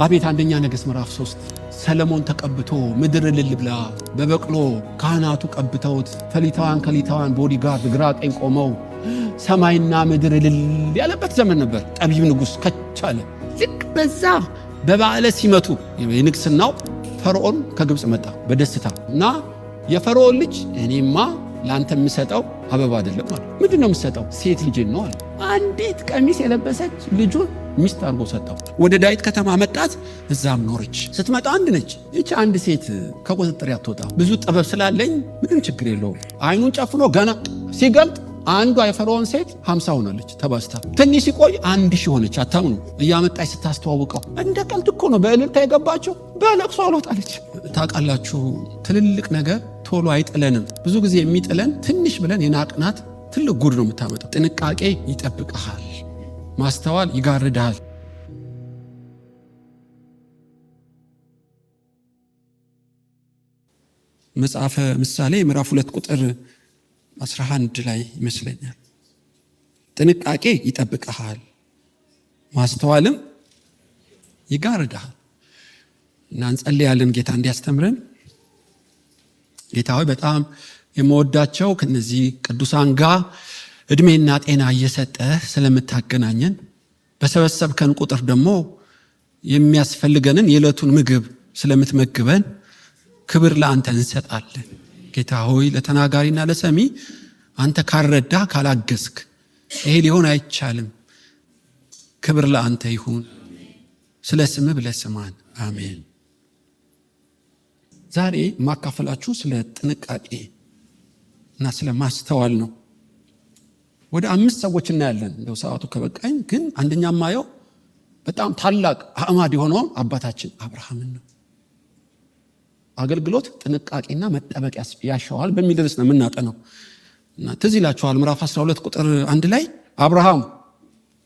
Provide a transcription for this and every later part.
አቤት አንደኛ ነገሥት ምዕራፍ 3 ሰለሞን ተቀብቶ ምድር እልል ብላ በበቅሎ ካህናቱ ቀብተውት ከሊታዋን ቦዲጋርድ ግራ ቀኝ ቆመው ሰማይና ምድር እልል ያለበት ዘመን ነበር። ጠቢብ ንጉሥ ከቻለ ልክ በዛ በበዓለ ሲመቱ የንግስናው ፈርዖን ከግብፅ መጣ በደስታ እና የፈርዖን ልጅ እኔማ ላንተ የምሰጠው አበባ አይደለም አለ። ምንድነው የምሰጠው? ሴት ልጅ ነው አለ። አንዲት ቀሚስ የለበሰች ልጁን ሚስት አድርጎ ሰጠው። ወደ ዳዊት ከተማ መጣት፣ እዛም ኖረች። ስትመጣ አንድ ነች። ይህች አንድ ሴት ከቁጥጥር ያትወጣ። ብዙ ጥበብ ስላለኝ ምንም ችግር የለውም። አይኑን ጨፍኖ ገና ሲገልጥ አንዷ የፈርዖን ሴት 50 ሆናለች ተባስታ። ትንሽ ሲቆይ 1000 ሆነች። አታምኑ። እያመጣች ስታስተዋውቀው እንደ ቀልድ እኮ ነው በእልልታ የገባቸው። በለቅሶ አልወጣለች። ታውቃላችሁ ትልልቅ ነገር ቶሎ አይጥለንም። ብዙ ጊዜ የሚጥለን ትንሽ ብለን የናቅናት ትልቅ ጉድ ነው የምታመጣው። ጥንቃቄ ይጠብቅሃል፣ ማስተዋል ይጋርድሃል። መጽሐፈ ምሳሌ ምዕራፍ 2 ቁጥር 11 ላይ ይመስለኛል። ጥንቃቄ ይጠብቅሃል፣ ማስተዋልም ይጋርድሃል። እና እንጸልያለን ጌታ እንዲያስተምረን። ጌታ ሆይ በጣም የምወዳቸው ከነዚህ ቅዱሳን ጋር እድሜና ጤና እየሰጠ ስለምታገናኘን በሰበሰብከን ቁጥር ደግሞ የሚያስፈልገንን የዕለቱን ምግብ ስለምትመግበን ክብር ለአንተ እንሰጣለን። ጌታ ሆይ ለተናጋሪና ለሰሚ አንተ ካልረዳ ካላገዝክ ይሄ ሊሆን አይቻልም። ክብር ለአንተ ይሁን። ስለ ስምህ ብለህ ስማን። አሜን። ዛሬ ማካፈላችሁ ስለ ጥንቃቄ እና ስለ ማስተዋል ነው። ወደ 5 ሰዎች እናያለን እንደው ሰዓቱ ከበቃኝ። ግን አንደኛ ማየው በጣም ታላቅ አዕማድ የሆነው አባታችን አብርሃምን ነው። አገልግሎት ጥንቃቄና መጠበቅ ያሻዋል በሚል ርዕስ ነው የምናጠነው። እና ትዝ ይላችኋል ምዕራፍ 12 ቁጥር 1 ላይ አብርሃም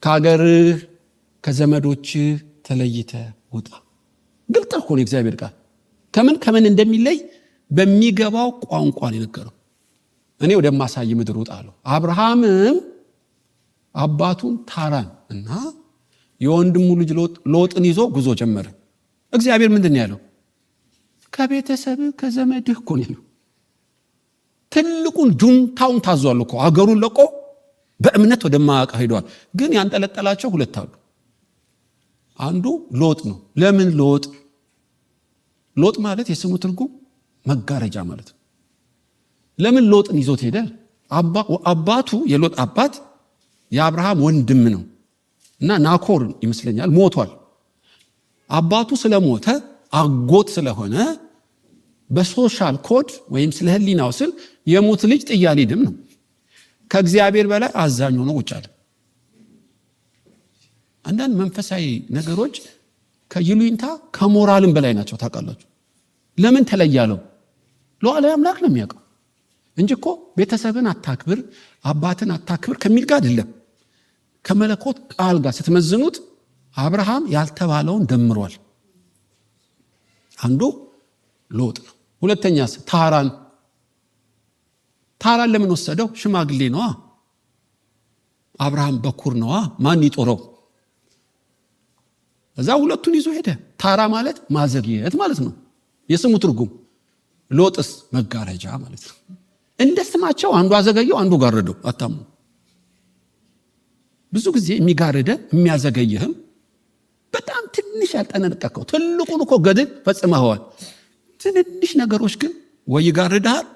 ከአገርህ ከዘመዶችህ ተለይተህ ውጣ። ግልጥ እኮ ነው እግዚአብሔር ቃል ከምን እንደሚለይ በሚገባው ቋንቋ ነው የነገረው። እኔ ወደማሳይ ምድር ውጣ አለው። አብርሃምም አባቱን ታራን እና የወንድሙ ልጅ ሎጥን ይዞ ጉዞ ጀመረ። እግዚአብሔር ምንድን ነው ያለው? ከቤተሰብ ከዘመድህ እኮ ነው ያለው። ትልቁን ጁንታውን ታዟል እኮ። አገሩን ለቆ በእምነት ወደማያውቅ ሄዷል። ግን ያንጠለጠላቸው 2 አሉ። አንዱ ሎጥ ነው። ለምን ሎጥ? ሎጥ ማለት የስሙ ትርጉም መጋረጃ ማለት ነው። ለምን ሎጥን ይዞት ሄደ? አባቱ የሎጥ አባት የአብርሃም ወንድም ነው እና ናኮር ይመስለኛል ሞቷል። አባቱ ስለሞተ አጎት ስለሆነ በሶሻል ኮድ ወይም ስለ ህሊናው ስል የሞት ልጅ ጥያ ሊድም ነው። ከእግዚአብሔር በላይ አዛኝ ሆኖ ቁጭ አለ። አንዳንድ መንፈሳዊ ነገሮች ከይሉኝታ ከሞራልም በላይ ናቸው። ታውቃላችሁ ለምን ተለያለው? ሉዓላዊ አምላክ ነው የሚያውቀው እንጂ እኮ ቤተሰብን አታክብር አባትን አታክብር ከሚል ጋር አይደለም። ከመለኮት ቃል ጋር ስትመዝኑት አብርሃም ያልተባለውን ደምሯል። አንዱ ሎጥ ነው። ሁለተኛስ ታራን ለምን ወሰደው? ሽማግሌ ነዋ። አብርሃም በኩር ነዋ። ማን ይጦረው? እዛ ሁለቱን ይዞ ሄደ። ታራ ማለት ማዘግየት ማለት ነው የስሙ ትርጉም። ሎጥስ መጋረጃ ማለት ነው። እንደ ስማቸው አንዱ አዘገየው፣ አንዱ ጋረደው። አታሙ ብዙ ጊዜ የሚጋረደ የሚያዘገየህም በጣም ትንሽ ያልጠነቀቀው ትልቁን እኮ ገድል ፈጽመዋል። ትንንሽ ነገሮች ግን ወይ ይጋርዳል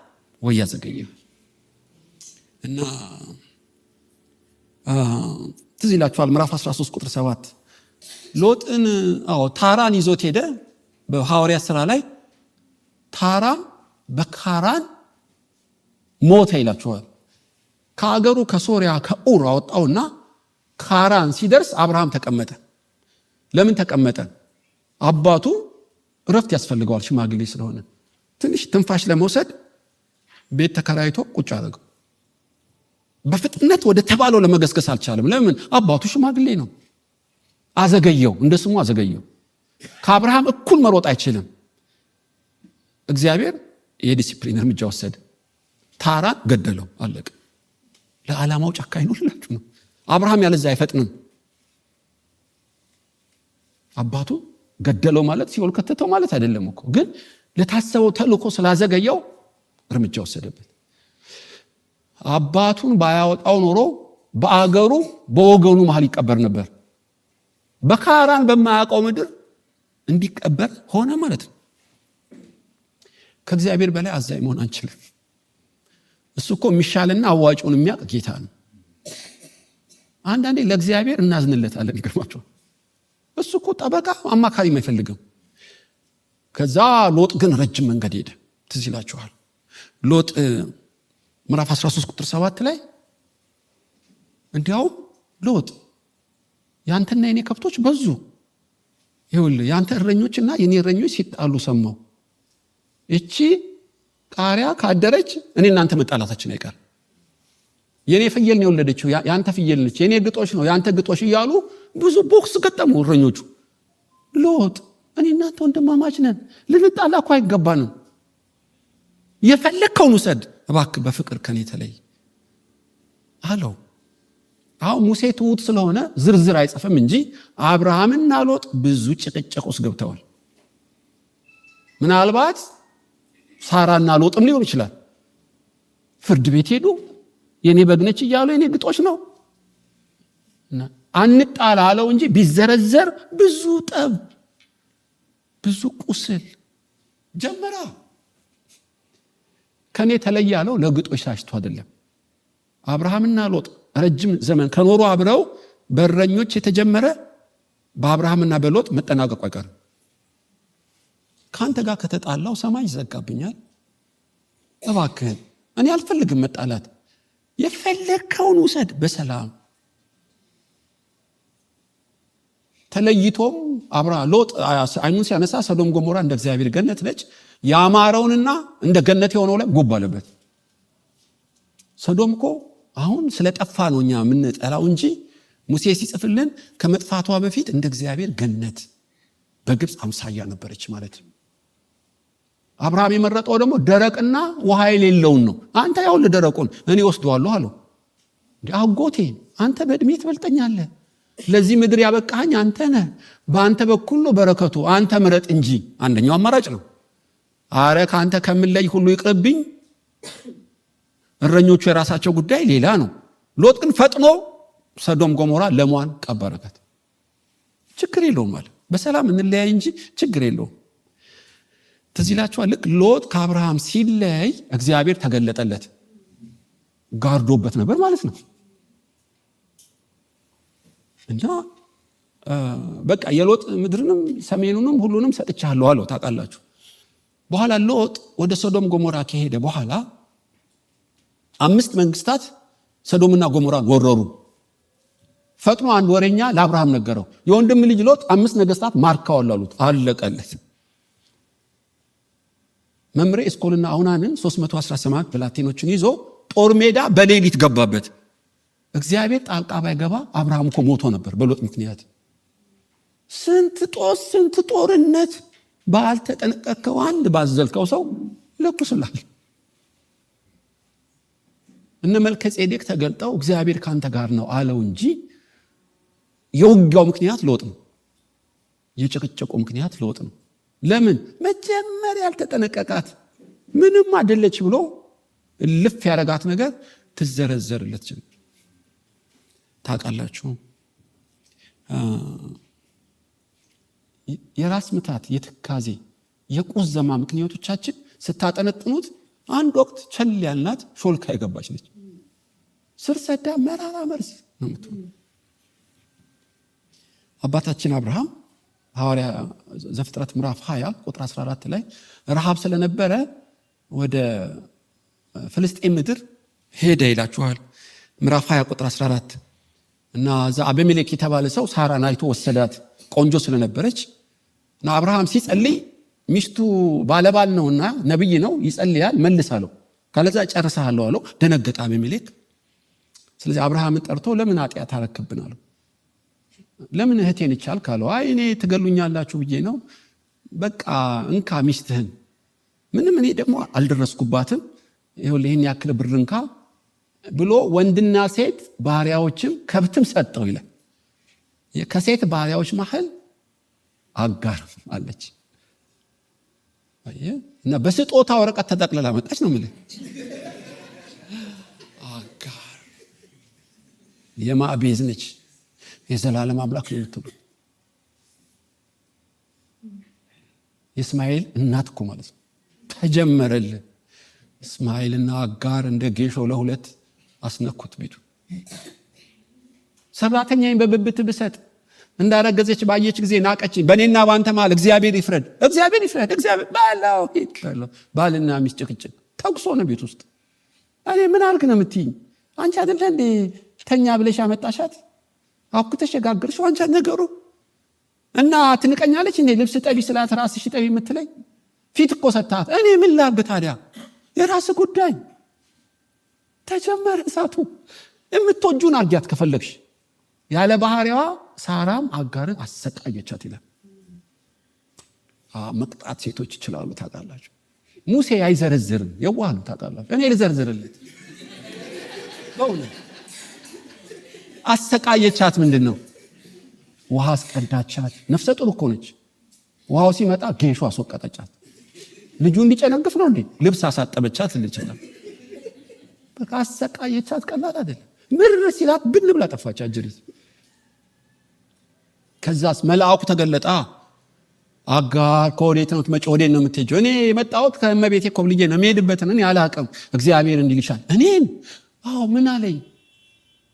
ወይ ያዘገየህ እና ትዝ ይላችኋል ምዕራፍ 13 ቁጥር 7 ሎጥን ታራን ይዞት ሄደ። በሐዋርያት ሥራ ላይ ታራ በካራን ሞተ ይላችኋል። ከአገሩ ከሶሪያ ከኡር አወጣውና ካራን ሲደርስ አብርሃም ተቀመጠ። ለምን ተቀመጠ? አባቱ እረፍት ያስፈልገዋል ሽማግሌ ስለሆነ። ትንሽ ትንፋሽ ለመውሰድ ቤት ተከራይቶ ቁጭ አደረገው። በፍጥነት ወደ ተባለው ለመገስገስ አልቻለም። ለምን? አባቱ ሽማግሌ ነው። አዘገየው፣ እንደ ስሙ አዘገየው። ከአብርሃም እኩል መሮጥ አይችልም። እግዚአብሔር የዲሲፕሊን እርምጃ ወሰደ። ታራን ገደለው። አለቀ። ለዓላማው ጨካኝ ነው። አብርሃም ያለዛ አይፈጥንም። አባቱ ገደለው ማለት ሲኦል ከተተው ማለት አይደለም እኮ። ግን ለታሰበው ተልእኮ ስላዘገየው እርምጃ ወሰደበት። አባቱን ባያወጣው ኖሮ በአገሩ በወገኑ መሃል ይቀበር ነበር። በካራን በማያውቀው ምድር እንዲቀበር ሆነ ማለት ነው። ከእግዚአብሔር በላይ አዛኝ መሆን አንችልም። እሱ እኮ የሚሻልና አዋጭውን የሚያውቅ ጌታ ነው። አንዳንዴ ለእግዚአብሔር እናዝንለታለን። ይገርማችኋል። እሱ እኮ ጠበቃ አማካሪ አይፈልግም። ከዛ ሎጥ ግን ረጅም መንገድ ሄደ። ትዝ ይላችኋል። ሎጥ ምዕራፍ 13 ቁጥር 7 ላይ እንዲያውም ሎጥ ያንተና የኔ ከብቶች በዙ፣ ይኸውልህ ያንተ እረኞችና የኔ እረኞች ሲጣሉ ሰማው። እቺ ቃሪያ ካደረች እኔ እናንተ መጣላታችን አይቀር። የኔ ፍየል ነው የወለደችው፣ ያንተ ፍየል ነች። የኔ ግጦሽ ነው ያንተ ግጦሽ እያሉ ብዙ ቦክስ ገጠሙ እረኞቹ። ሎጥ እኔ እናንተ ወንድማማች ነን፣ ልንጣላ እኮ አይገባንም። የፈለከውን ውሰድ እባክህ፣ በፍቅር ከኔ ተለይ አለው። አሁን ሙሴ ትሁት ስለሆነ ዝርዝር አይጽፍም እንጂ አብርሃምና ሎጥ ብዙ ጭቅጭቅ ውስጥ ገብተዋል። ምናልባት ሳራና ሎጥም ሊሆን ይችላል። ፍርድ ቤት ሄዱ። የኔ በግነች እያሉ የኔ ግጦሽ ነው አንጣላ አለው እንጂ ቢዘረዘር ብዙ ጠብ፣ ብዙ ቁስል ጀመራ። ከኔ ተለይ ያለው ለግጦሽ ሳሽቶ አይደለም። አብርሃምና ሎጥ ረጅም ዘመን ከኖሩ አብረው በረኞች የተጀመረ በአብርሃምና በሎጥ መጠናቀቁ አይቀርም። ካንተ ጋር ከተጣላው ሰማይ ይዘጋብኛል። እባክህን እኔ አልፈልግም መጣላት፣ የፈለከውን ውሰድ በሰላም። ተለይቶም ሎጥ አይኑን ሲያነሳ ሰዶም ገሞራ እንደ እግዚአብሔር ገነት ነች። ያማረውንና እንደ ገነት የሆነው ላይ ጉብ አለበት። ሰዶም እኮ አሁን ስለጠፋ ነው እኛ የምንጠላው እንጂ ሙሴ ሲጽፍልን ከመጥፋቷ በፊት እንደ እግዚአብሔር ገነት በግብፅ አምሳያ ነበረች ማለት ነው። አብርሃም የመረጠው ደግሞ ደረቅና ውሃ የሌለውን ነው። አንተ ያው ለደረቁን እኔ ወስደዋለሁ አለው። አጎቴ አንተ በእድሜ ትበልጠኛለህ፣ ለዚህ ምድር ያበቃኸኝ አንተ ነህ፣ በአንተ በኩል ነው በረከቱ፣ አንተ ምረጥ እንጂ። አንደኛው አማራጭ ነው። አረ ካንተ ከምለይ ሁሉ ይቅርብኝ። እረኞቹ የራሳቸው ጉዳይ ሌላ ነው። ሎጥ ግን ፈጥኖ ሰዶም ገሞራ ለሟን ቀበረበት። ችግር የለውም ማለት በሰላም እንለያይ እንጂ ችግር የለውም። ትዝ ይላችኋል። ልክ ሎጥ ከአብርሃም ሲለይ እግዚአብሔር ተገለጠለት፣ ጋርዶበት ነበር ማለት ነው። እና በቃ የሎጥ ምድርንም ሰሜኑንም ሁሉንም ሰጥቻለሁ አለው። ታውቃላችሁ። በኋላ ሎጥ ወደ ሰዶም ገሞራ ከሄደ በኋላ 5 መንግስታት ሰዶምና ገሞራን ወረሩ። ፈጥኖ አንድ ወሬኛ ለአብርሃም ነገረው። የወንድም ልጅ ሎጥ 5 ነገስታት ማርከዋል አሉት። አለቀለት። መምሬ እስኮልና አሁናንን 318 ብላቴኖችን ይዞ ጦር ሜዳ በሌሊት ገባበት። እግዚአብሔር ጣልቃ ባይገባ አብርሃም እኮ ሞቶ ነበር በሎጥ ምክንያት። ስንት ጦርነት ባልተጠነቀቀው አንድ ባዘልከው ሰው ለኩስላል። እነ መልከጼዴቅ ተገልጠው እግዚአብሔር ካንተ ጋር ነው አለው እንጂ የውጊያው ምክንያት ሎጥ ነው። የጭቅጭቁ ምክንያት ሎጥ ነው። ለምን? መጀመሪያ ያልተጠነቀቃት ምንም አይደለች ብሎ ልፍ ያረጋት ነገር ትዘረዘርለት ጀመር። ታውቃላችሁ፣ የራስ ምታት፣ የትካዜ፣ የቁዘማ ምክንያቶቻችን ስታጠነጥኑት አንድ ወቅት ቸል ያልናት ሾልካ የገባች ነች። ስር ሰዳ መራራ መርዝ ነው የምትሆነው። አባታችን አብርሃም ሐዋርያ ዘፍጥረት ምዕራፍ 20 ቁጥር 14 ላይ ረሃብ ስለነበረ ወደ ፍልስጤም ምድር ሄደ ይላችኋል። ምዕራፍ 20 ቁጥር 14 እና እዛ አቤሜሌክ የተባለ ሰው ሳራን አይቶ ወሰዳት፣ ቆንጆ ስለነበረች። እና አብርሃም ሲጸልይ ሚስቱ ባለባል ነውና ነብይ ነው፣ ይጸልያል፣ መልሳለሁ ካለዛ ጨርሰሃለሁ አለው። ደነገጠ አቤሜሌክ። ስለዚህ አብርሃምን ጠርቶ ለምን ኃጢአት አረክብን አለው። ለምን እህቴን ይቻል ካለው፣ አይ እኔ ትገሉኛላችሁ ብዬ ነው፣ በቃ እንካ ሚስትህን፣ ምንም እኔ ደግሞ አልደረስኩባትም፣ ይኸውልህ ይህን ያክል ብር እንካ ብሎ ወንድና ሴት ባሪያዎችም ከብትም ሰጠው ይላል። ከሴት ባሪያዎች መሃል አጋር አለች እና በስጦታ ወረቀት ተጠቅልላ መጣች ነው የምልህ። አጋር የማዕቤዝ ነች። የዘላለም አምላክ ነው የምትሉ የእስማኤል እናት እኮ ማለት ነው። ተጀመረልህ። እስማኤልና አጋር እንደ ጌሾ ለሁለት አስነኩት ቤቱ። ሰራተኛዬን በብብት ብሰጥ እንዳረገዘች ባየች ጊዜ ናቀችኝ። በእኔና ባንተ መሃል እግዚአብሔር ይፍረድ፣ እግዚአብሔር ይፍረድ። እግዚአብሔር ባልና ሚስት ጭቅጭቅ ተኩሶ ነው ቤት ውስጥ። እኔ ምን አልክ ነው የምትይኝ? አንቺ አይደለ እንዴ ተኛ ብለሽ ያመጣሻት? አኩተሽ የጋገርሽው አንቺ ነገሩ እና ትንቀኛለች እንዴ? ልብስ ጠቢ ስላት ራስሽ ጠቢ የምትለኝ ፊት እኮ ሰታት። እኔ ምን ላርግ ታዲያ? የራስ ጉዳይ። ተጀመረ እሳቱ። የምትወጁን አርጊያት ከፈለግሽ። ያለ ባህሪዋ ሳራም አጋርን አሰቃየቻት ይላል። መቅጣት ሴቶች ይችላሉ ታውቃላችሁ። ሙሴ አይዘረዝርም፣ የዋህ ነው ታውቃላችሁ። እኔ ልዘርዝርለት። በእውነት አሰቃየቻት። ምንድን ነው? ውሃ አስቀዳቻት። ነፍሰ ጡር እኮ ነች። ውሃው ሲመጣ ጌሾ አስወቀጠቻት። ልጁ እንዲጨነግፍ ነው እንዴ? ልብስ አሳጠበቻት ልልችላል። በቃ አሰቃየቻት። ቀላል አይደለም። ምር ሲላት ብን ብላ ጠፋች አጅሪት። ከዛስ መልአኩ ተገለጣ። አጋር ከወዴት ነው የምትመጪው? ወዴት ነው የምትሄጂው? እኔ የመጣሁት ከእመቤቴ ኮብልዬ ነው፣ የምሄድበትን እኔ አላውቅም። እግዚአብሔር እንዲህ ይልሻል። እኔን? አዎ ምን አለኝ?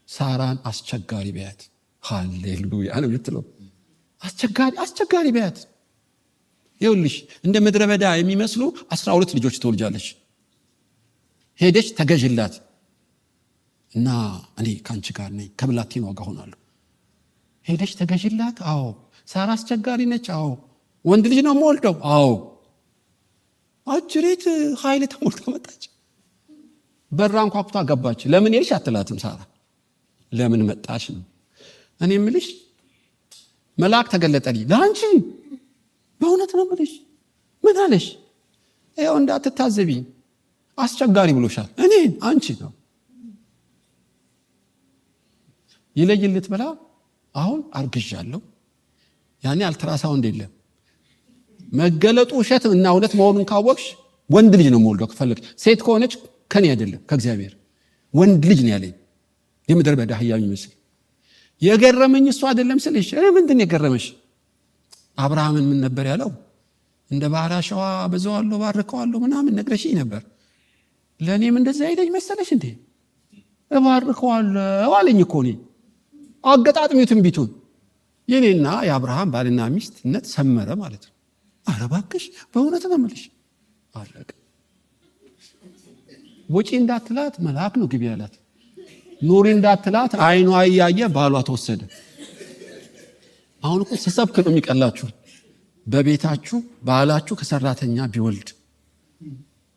ሳራን አስቸጋሪ በያት። ሃሌሉያ ነው የምትለው። አስቸጋሪ በያት። ይኸውልሽ እንደ ምድረ በዳ የሚመስሉ 12 ልጆች ትወልጃለሽ። ሄደሽ ተገዥላት እና እኔ ካንቺ ጋር ነኝ፣ ከብላቴናዋ ጋር ሆናለሁ። ሄደሽ ተገዥላት። አዎ። ሳራ አስቸጋሪ ነች። አዎ። ወንድ ልጅ ነው የምወልደው። አዎ። አጅሬት ኃይል ተሞልታ መጣች። በራን ኳኩታ ገባች። ለምን ሄድሽ አትላትም ሳራ። ለምን መጣሽ ነው። እኔ የምልሽ መልአክ ተገለጠልኝ ለአንቺ። በእውነት ነው የምልሽ። ምን አለሽ? ይኸው እንዳትታዘቢ አስቸጋሪ ብሎሻል። እኔ አንቺ ነው ይለይልት ብላ አሁን አርግዣለሁ። ያኔ አልትራሳውንድ የለም። መገለጡ ውሸት እና እውነት መሆኑን ካወቅሽ ወንድ ልጅ ነው የምወልደው ከፈለግሽ። ሴት ከሆነች ከኔ አይደለም ከእግዚአብሔር ወንድ ልጅ ነው ያለኝ። የምድር በዳ አህያ የሚመስል የገረመኝ እሱ አይደለም ስልሽ፣ ምንድን የገረመሽ? አብርሃምን ምን ነበር ያለው? እንደ ባህር አሸዋ አበዛዋለሁ ባርከዋለሁ ምናምን ነግረሽኝ ነበር። ለእኔም እንደዚህ አይለኝ መሰለሽ እንዴ? እባርከዋለሁ አለኝ እኮ እኔ። አገጣጥሚው ትንቢቱን። የኔና የአብርሃም ባልና ሚስትነት ሰመረ ማለት ነው። ኧረ እባክሽ በእውነት ነው የምልሽ። አለቀ። ውጪ እንዳትላት መልአክ ነው ግቢ ያላት። ኑሪ እንዳትላት አይኗ እያየ ባሏ ተወሰደ። አሁን እኮ ስሰብክ ነው የሚቀላችሁ። በቤታችሁ ባላችሁ ከሰራተኛ ቢወልድ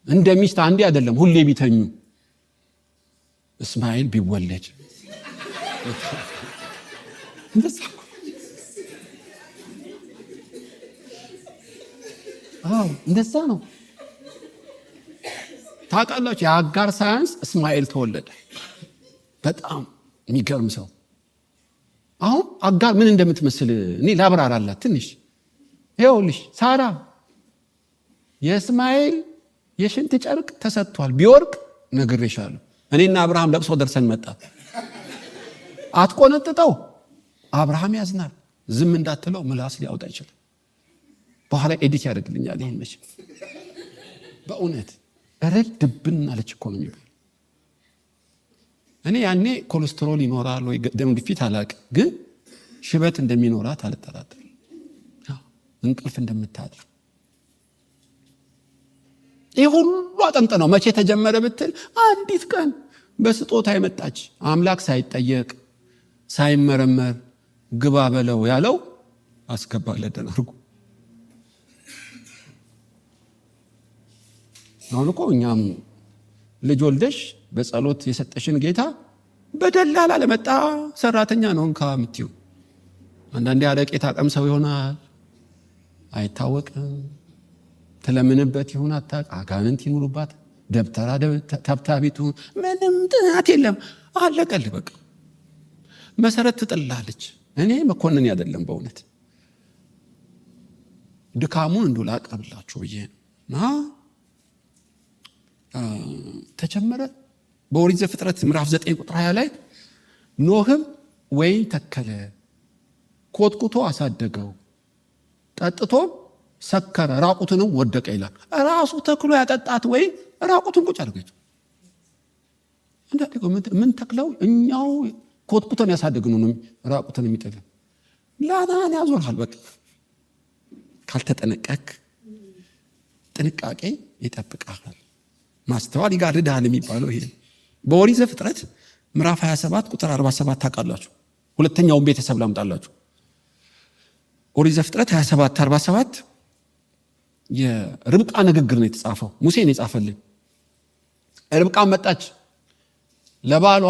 እንደ ሚስት አንዴ አይደለም ሁሌ ቢተኙ እስማኤል ቢወለድ እንደዛ ነው። ታውቃላችሁ የአጋር ሳያንስ እስማኤል ተወለደ። በጣም የሚገርም ሰው። አሁን አጋር ምን እንደምትመስል እኔ ላብራራላት ትንሽ። ይኸውልሽ ሳራ የእስማኤል የሽንት ጨርቅ ተሰጥቷል ቢወርቅ ነግሬሻለሁ። እኔና አብርሃም ለቅሶ ደርሰን መጣ። አትቆነጥጠው። አብርሃም ያዝናል። ዝም እንዳትለው ምላስ ሊያወጣ ይችላል። በኋላ ኤዲት ያደርግልኛል። ይሄን መቼ በእውነት ረድ ድብን አለች እኮ ነው የሚባል። እኔ ያኔ ኮሌስትሮል ይኖራል ወይ ደም ግፊት አላውቅም፣ ግን ሽበት እንደሚኖራት አልጠራጠርም። እንቅልፍ እንደምታድር ይህ ሁሉ አጠንጥነው መቼ ተጀመረ ብትል አንዲት ቀን በስጦታ የመጣች አምላክ ሳይጠየቅ ሳይመረመር ግባ በለው ያለው አስገባለት ደናርጉ። አሁን እኮ እኛም ልጅ ወልደሽ በጸሎት የሰጠሽን ጌታ በደላላ ለመጣ ሰራተኛ ነው እንካ የምትይው። አንዳንዴ አረቄ ታቀምሰው ይሆናል አይታወቅም። ተለምንበት ይሁን አታውቅ። አጋንንት ይኑሩባት ደብተራ ተብታቢቱ ምንም ጥናት የለም። አለቀልህ በቃ መሰረት ትጥላለች። እኔ መኮንን አይደለም በእውነት ድካሙን እንደው ላቀርብላችሁ ብዬ ተጀመረ። በኦሪት ዘፍጥረት ምዕራፍ 9 ቁጥር 20 ላይ ኖህም ወይን ተከለ፣ ኮትኩቶ አሳደገው፣ ጠጥቶ ሰከረ፣ ራቁቱንም ወደቀ ይላል። ራሱ ተክሎ ያጠጣት ወይን ራቁቱን ቁጭ አድርገችው። ምን ተክለው እኛው ኮትኩቶን ያሳደግነው ነው ራቁቱን የሚጥል ላናን ያዞርሃል። በቃ ካልተጠነቀቅ ጥንቃቄ ይጠብቃል። ማስተዋል ይጋርዳል የሚባለው ይሄ። በኦሪት ዘፍጥረት ምዕራፍ 27 ቁጥር 47 ታውቃላችሁ። ሁለተኛውን ቤተሰብ ላምጣላችሁ። ኦሪት ዘፍጥረት 27 47 የርብቃ ንግግር ነው የተጻፈው። ሙሴ ነው የጻፈልን። ርብቃ መጣች፣ ለባሏ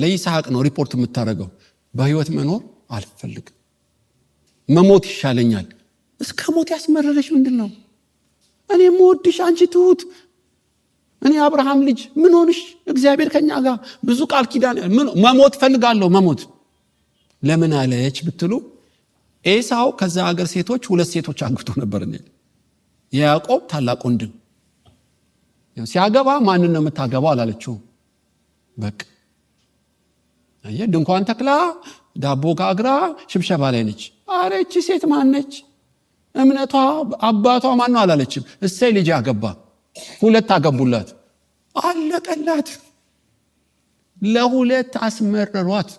ለይስሐቅ ነው ሪፖርት የምታደርገው። በህይወት መኖር አልፈልግም፣ መሞት ይሻለኛል። እስከ ሞት ያስመረረሽ ምንድነው? እኔ የምወድሽ አንቺ ትሁት፣ እኔ አብርሃም ልጅ ምን ሆንሽ? እግዚአብሔር ከኛ ጋር ብዙ ቃል ኪዳን፣ መሞት ፈልጋለሁ መሞት። ለምን አለች ብትሉ ኤሳው ከዛ ሀገር ሴቶች 2 ሴቶች አግብቶ ነበር። የያዕቆብ ታላቅ ወንድም ሲያገባ ማንን ነው የምታገባው አላለችው። በቃ ድንኳን ተክላ ዳቦ ጋግራ ሽብሸባ ላይ ነች። አረ እቺ ሴት ማነች? እምነቷ አባቷ ማን ነው አላለችም። እሰይ ልጅ አገባ፣ 2 አገቡላት፣ አለቀላት። ለ2 አስመረሯት።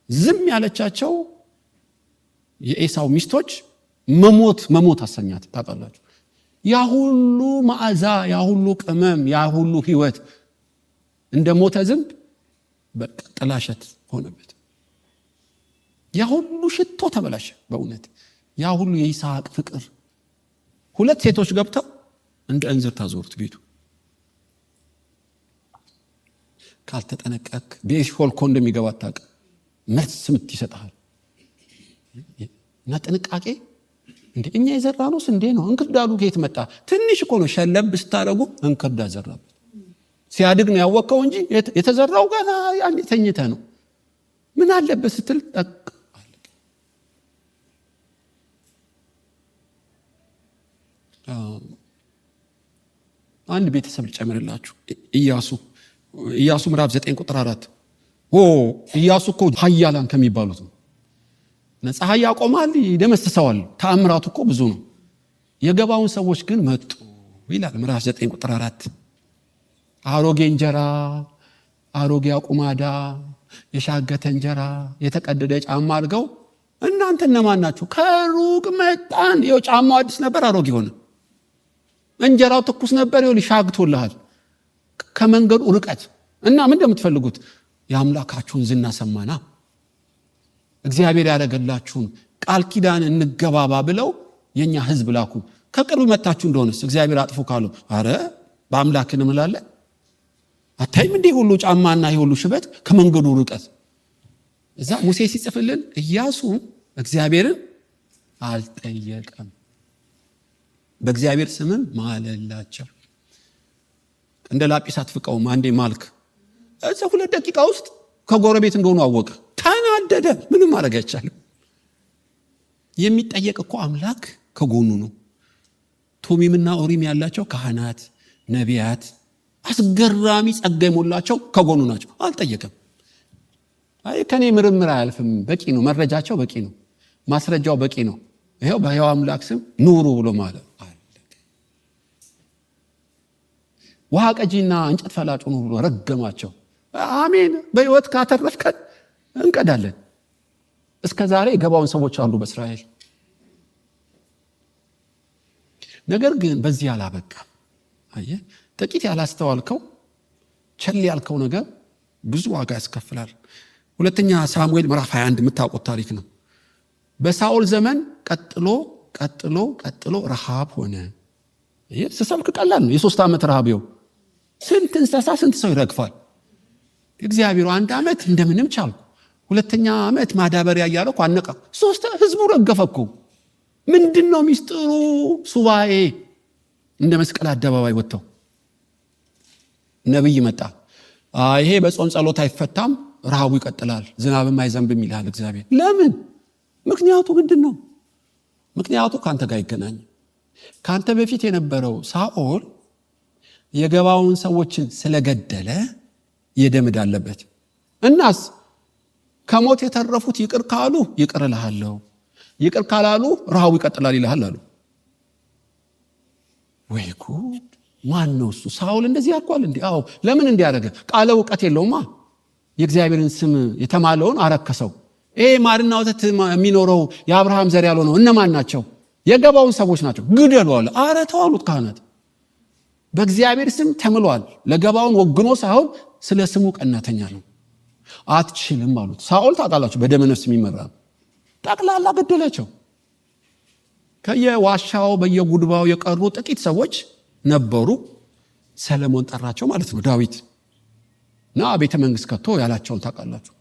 ዝም ያለቻቸው የኤሳው ሚስቶች መሞት አሰኛት። ታውቃላችሁ፣ ያ ሁሉ መዓዛ፣ ያ ሁሉ ቅመም፣ ያ ሁሉ ህይወት እንደ ሞተ ዝንብ በቃ ጥላሸት ሆነበት። ያ ሁሉ ሽቶ ተበላሸ። በእውነት ያ ሁሉ የይስሐቅ ፍቅር 2 ሴቶች ገብተው እንደ እንዝር ታዞሩት ቤቱ። ካልተጠነቀቅ ቤት ሾልኮ እንደሚገባ ታውቅ መልስ ምት ይሰጣል። እና ጥንቃቄ እኛ የዘራነው ስንዴ ነው። እንክርዳዱ ከየት መጣ? ትንሽ እኮ ነው ሸለብ ስታረጉ እንክርዳድ ዘራበት። ሲያድግ ነው ያወቀው እንጂ የተዘራው ገና ያን ተኝተ ነው። ምን አለበት ስትል ጠቅ አለ። አንድ ቤተሰብ ልጨምርላችሁ። ኢያሱ ምዕራፍ 9 ቁጥር 4 ኢያሱ እኮ ኃያላን ከሚባሉት ነው። ፀሐይ ያቆማል፣ ይደመስሰዋል። ተአምራቱ እኮ ብዙ ነው። የገባውን ሰዎች ግን መጡ ይላል ምዕራፍ 9 ቁጥር 4። አሮጌ እንጀራ፣ አሮጌ አቁማዳ፣ የሻገተ እንጀራ፣ የተቀደደ ጫማ አድርገው እናንተ እነማን ናችሁ? ከሩቅ መጣን። ይኸው ጫማው አዲስ ነበር፣ አሮጌ ሆነ። እንጀራው ትኩስ ነበር፣ ይኸው ሻግቶልሃል። ከመንገዱ ርቀት እና ምን እንደምትፈልጉት የአምላካችሁን ዝና ሰማና እግዚአብሔር ያደረገላችሁን ቃል ኪዳን እንገባባ ብለው የኛ ህዝብ ላኩ። ከቅርብ መታችሁ እንደሆነስ እግዚአብሔር አጥፎ ካሉ አረ በአምላክን እንምላለን። አታይም እንዴ ሁሉ ጫማና ይሁሉ ሽበት ከመንገዱ ርቀት። እዛ ሙሴ ሲጽፍልን ኢያሱ እግዚአብሔርን አልጠየቀም፣ በእግዚአብሔር ስምም ማለላቸው። እንደ ላጲስ አትፍቀውም። አንዴ ማልክ እዛ 2 ደቂቃ ውስጥ ከጎረቤት እንደሆኑ አወቀ። ተናደደ። ምንም ማድረግ አይቻልም። የሚጠየቅ እኮ አምላክ ከጎኑ ነው። ቱሚምና ኡሪም ያላቸው ካህናት፣ ነቢያት አስገራሚ ጸጋ የሞላቸው ከጎኑ ናቸው። አልጠየቀም። አይ ከኔ ምርምር አያልፍም፣ በቂ ነው፣ መረጃቸው በቂ ነው፣ ማስረጃው በቂ ነው፣ ይሄው በሕያው አምላክ ስም ኑሩ ብሎ ማለት አለቀ። ውሃ ቀጂና እንጨት ፈላጭ ነው ብሎ ረገማቸው። አሜን። በህይወት ካተረፍከን እንቀዳለን። እስከ ዛሬ የገባውን ሰዎች አሉ በእስራኤል። ነገር ግን በዚህ አላበቃም። አየህ፣ ጥቂት ያላስተዋልከው ቸል ያልከው ነገር ብዙ ዋጋ ያስከፍላል። 2ኛ ሳሙኤል ምዕራፍ 21 የምታውቁት ታሪክ ነው። በሳኦል ዘመን ቀጥሎ ረሃብ ሆነ። ስሰብክ ቀላል ነው። የ3 ዓመት ረሃብ ይኸው ስንት እንስሳ ስንት ሰው ይረግፋል። እግዚአብሔር 1 ዓመት እንደምንም ቻልኩ፣ 2ኛ ዓመት ማዳበሪያ እያለኩ አነቀ። 3 ህዝቡ ረገፈኩ። ምንድነው ሚስጥሩ? ሱባኤ እንደ መስቀል አደባባይ ወጥተው ነብይ መጣ። ይሄ በጾም ጸሎት አይፈታም፣ ረሃቡ ይቀጥላል፣ ዝናብም አይዘንብም ይላል እግዚአብሔር። ለምን? ምክንያቱ ምንድነው? ምክንያቱ ከአንተ ጋር ይገናኝ። ከአንተ በፊት የነበረው ሳኦል የገባውን ሰዎችን ስለገደለ የደም ዕዳ አለበት። እናስ ከሞት የተረፉት ይቅር ካሉ ይቅር እልሃለሁ፣ ይቅር ካላሉ ረሃቡ ይቀጥላል ይልሃል አሉ። ወይ ጉድ! ማን ነው እሱ? ሳኦል እንደዚህ ያልኳል እንዴ? አዎ። ለምን እንዲያደረገ? ቃለ እውቀት የለውማ። የእግዚአብሔርን ስም የተማለውን አረከሰው። ይሄ ማርና ወተት የሚኖረው የአብርሃም ዘር ያልሆነው እነማን ናቸው? የገባውን ሰዎች ናቸው። ግደሉ አለ። ኧረ ተው አሉት ካህናት። በእግዚአብሔር ስም ተምሏል። ለገባውን ወግኖ ሳይሆን ስለ ስሙ ቀናተኛ ነው። አትችልም አሉት። ሳኦል ታውቃላችሁ በደመ ነፍስ የሚመራ ጠቅላላ ገደላቸው። ከየዋሻው በየጉድባው የቀሩ ጥቂት ሰዎች ነበሩ። ሰለሞን ጠራቸው ማለት ነው። ዳዊት ና ቤተ መንግስት ከቶ ያላቸውን ታውቃላችሁ።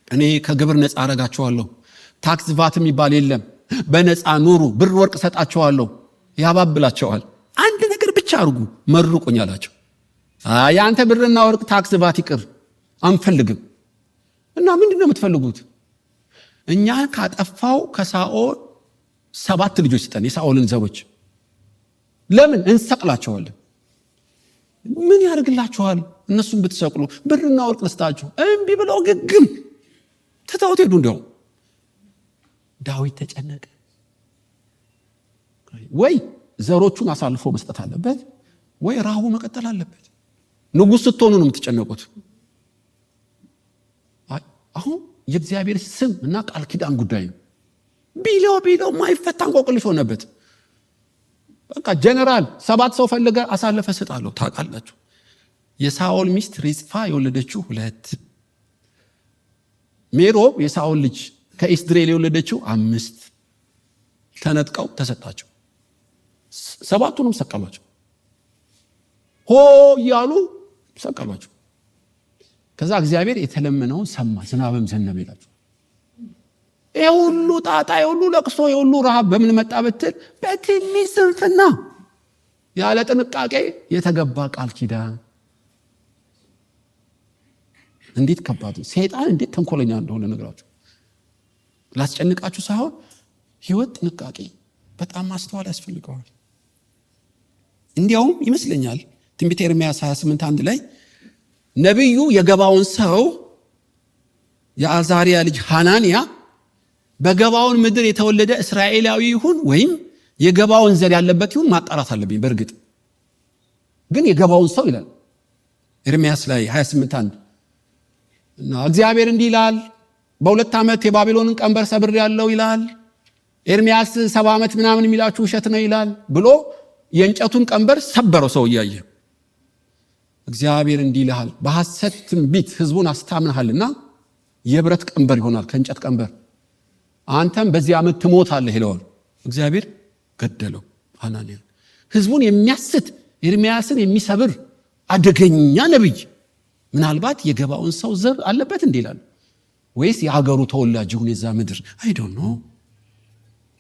እኔ ከግብር ነፃ አረጋቸዋለሁ፣ ታክስ ቫት የሚባል የለም፣ በነፃ ኑሩ፣ ብር ወርቅ ሰጣቸዋለሁ። ያባብላቸዋል። አንድ ነገር ብቻ አርጉ፣ መርቁኝ አላቸው። ያንተ ብርና ወርቅ ታክስ ቫት ይቅር አንፈልግም። እና ምንድነው የምትፈልጉት? እኛ ካጠፋው ከሳኦል 7 ልጆች ስጠን፣ የሳኦልን ዘሮች። ለምን እንሰቅላቸዋለን? ምን ያደርግላችኋል? እነሱን ብትሰቅሉ ብርና ወርቅ ልስጣችሁ። እምቢ ብለው ግግም ትተውት ሄዱ። እንደውም ዳዊት ተጨነቀ። ወይ ዘሮቹን አሳልፎ መስጠት አለበት፣ ወይ ረሃቡ መቀጠል አለበት። ንጉሥ ስትሆኑ ነው የምትጨነቁት። አሁን የእግዚአብሔር ስም እና ቃል ኪዳን ጉዳይ ነው። ቢለው ማይፈታ እንቆቅልሽ ሆነበት። በቃ ጀነራል 7 ሰው ፈልገ አሳልፈ ስጣለሁ። ታውቃላችሁ የሳኦል ሚስት ሪጽፋ የወለደችው 2፣ ሜሮብ የሳኦል ልጅ ከኢስድሬል የወለደችው 5 ተነጥቀው ተሰጣቸው። 7ቱንም ሰቀሏቸው። ሆ እያሉ ሰቀሏቸው። ከዛ እግዚአብሔር የተለመነውን ሰማ፣ ዝናብም ዘነበ ይላችሁ። የሁሉ ጣጣ፣ የሁሉ ለቅሶ፣ የሁሉ ረሃብ በምን መጣ ብትል በትንሽ ስንፍና፣ ያለ ጥንቃቄ የተገባ ቃል ኪዳን። እንዴት ከባድ ሰይጣን እንዴት ተንኮለኛ እንደሆነ ነግራችሁ ላስጨንቃችሁ ሳይሆን ህይወት ጥንቃቄ በጣም ማስተዋል ያስፈልገዋል። እንዲያውም ይመስለኛል ትንቢተ ኤርምያስ 28:1 ላይ ነቢዩ የገባውን ሰው የአዛሪያ ልጅ ሐናንያ በገባውን ምድር የተወለደ እስራኤላዊ ይሁን ወይም የገባውን ዘር ያለበት ይሁን ማጣራት አለብኝ። በእርግጥ ግን የገባውን ሰው ይላል ኤርምያስ ላይ 28:1 እና እግዚአብሔር እንዲህ ይላል፣ በ2 ዓመት የባቢሎንን ቀንበር ሰብር ያለው ይላል። ኤርምያስ 70 ዓመት ምናምን የሚላችሁ ውሸት ነው ይላል ብሎ የእንጨቱን ቀንበር ሰበረው። ሰው እያየ እግዚአብሔር እንዲህ ይልሃል፣ በሐሰት ትንቢት ህዝቡን አስታምነሃልና የብረት ቀንበር ይሆናል ከእንጨት ቀንበር፣ አንተም በዚህ ዓመት ትሞታለህ ይለዋል። እግዚአብሔር ገደለው ሐናንያ። ህዝቡን የሚያስት ኤርምያስን የሚሰብር አደገኛ ነብይ ምናልባት የገባውን ሰው ዘር አለበት እንዴ ይላል፣ ወይስ የሀገሩ ተወላጅ ይሁን የዛ ምድር አይ ዶንት ኖ።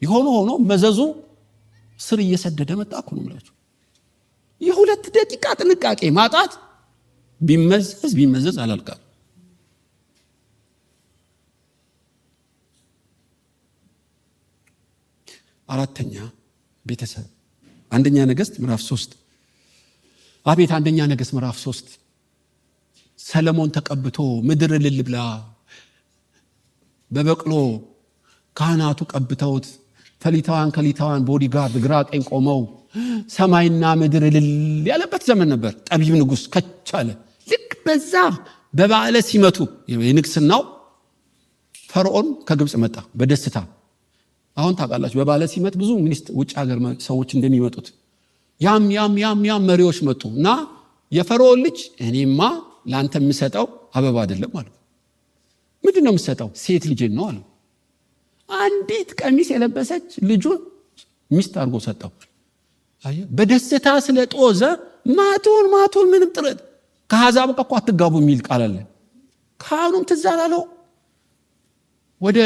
ሆኖ መዘዙ ስር እየሰደደ መጣ እኮ ነው የምላችሁ። የ2 ደቂቃ ጥንቃቄ ማጣት ቢመዘዝ አላልቃል። አራተኛ ቤተሰብ። አንደኛ ነገሥት ምዕራፍ 3 አቤት አንደኛ ነገሥት ምዕራፍ 3 ሰለሞን ተቀብቶ ምድር እልል ብላ በበቅሎ ካህናቱ ቀብተውት ፈሊታዋን ከሊታዋን ቦዲጋርድ ግራ ቀኝ ቆመው ሰማይና ምድር እልል ያለበት ዘመን ነበር። ጠቢብ ንጉሥ ከቻለ ልክ በዛ በበዓለ ሲመቱ የንግስናው ፈርዖን ከግብፅ መጣ በደስታ። አሁን ታውቃላችሁ በበዓለ ሲመት ብዙ ሚኒስትር ውጭ ሀገር ሰዎች እንደሚመጡት ያም መሪዎች መጡ እና የፈርዖን ልጅ እኔማ ላንተ የምሰጠው አበባ አይደለም አሉ። ምንድነው የምሰጠው? ሴት ልጅ ነው አሉ። አንዲት ቀሚስ የለበሰች ልጁን ሚስት አድርጎ ሰጠው። በደስታ ስለጦዘ ማቱን ምንም ጥረት ከአሕዛብ እኮ አትጋቡ የሚል ቃል አለ። ካህኑም ትዝ አላለው። ወደ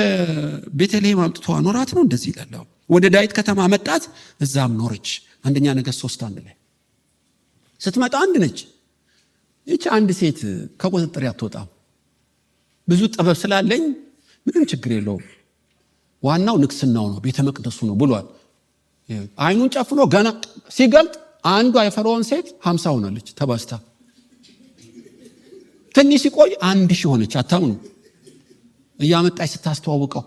ቤተልሔም አምጥቶ አኖራት ነው እንደዚህ ይላል። ወደ ዳዊት ከተማ መጣት፣ እዛም ኖረች። አንደኛ ነገሥት 3:1 ላይ ስትመጣ አንድ ነች። ይህች አንድ ሴት ከቁጥጥር አትወጣም። ብዙ ጥበብ ስላለኝ ምንም ችግር የለውም ዋናው ንግስናው ነው፣ ቤተ መቅደሱ ነው ብሏል። አይኑን ጨፍኖ ገና ሲገልጥ አንዷ የፈርዖን ሴት 50 ሆናለች ተባስታ። ትንሽ ሲቆይ 1000 ሆነች። አታምኑ። እያመጣች ስታስተዋውቀው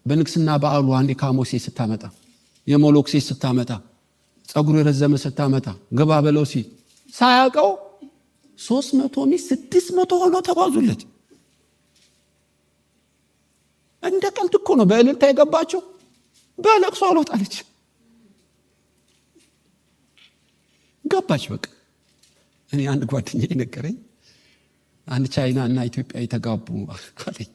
በንግስና በዓሉ አንዴ ካሞሴ ስታመጣ፣ የሞሎክ ሴት ስታመጣ፣ ጸጉሩ የረዘመ ስታመጣ፣ ገባ በለው ሲል ሳያውቀው 300 ሚስት 600 ሆነው ተባዙለት። እንደ ቀልድ እኮ ነው። በእልልታ የገባቸው በለቅሶ አልወጣለች፣ ገባች በቃ። እኔ አንድ ጓደኛዬ ነገረኝ፣ አንድ ቻይና እና ኢትዮጵያ የተጋቡ አለኝ